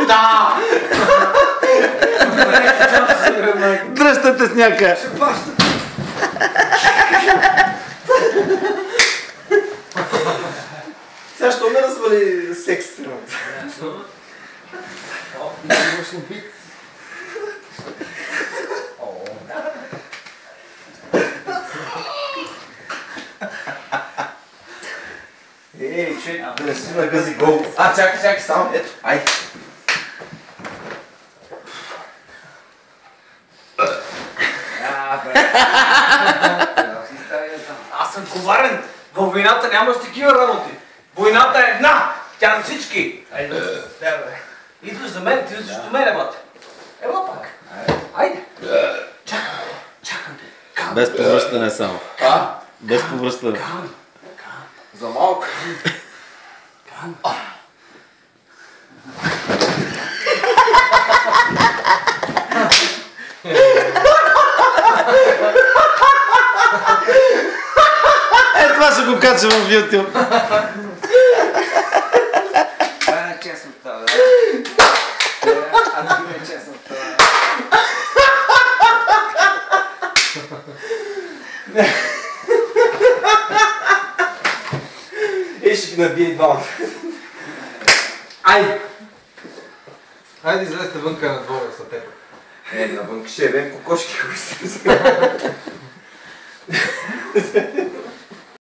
Да! Дръжте сняка! Сега що ме развали секс? Ей, че да не си нагъзи гол. Чакай, само, ето, ай. Аз съм коварен. Във войната нямаш такива работи. Войната е една. Тя на всички. Айде, идваш за мен, ти срещу мене, бате. Ела пак. Айде. Чакам те. Без повръщане само. Без повръщане. За малко. Това ще го кача в YouTube. Това е честно това, да. Аз не е честно това. Ще ги набие и двамата. Ай! Хайде излезте вънка на двора с теб. Навънка ще ебем кокошки, които се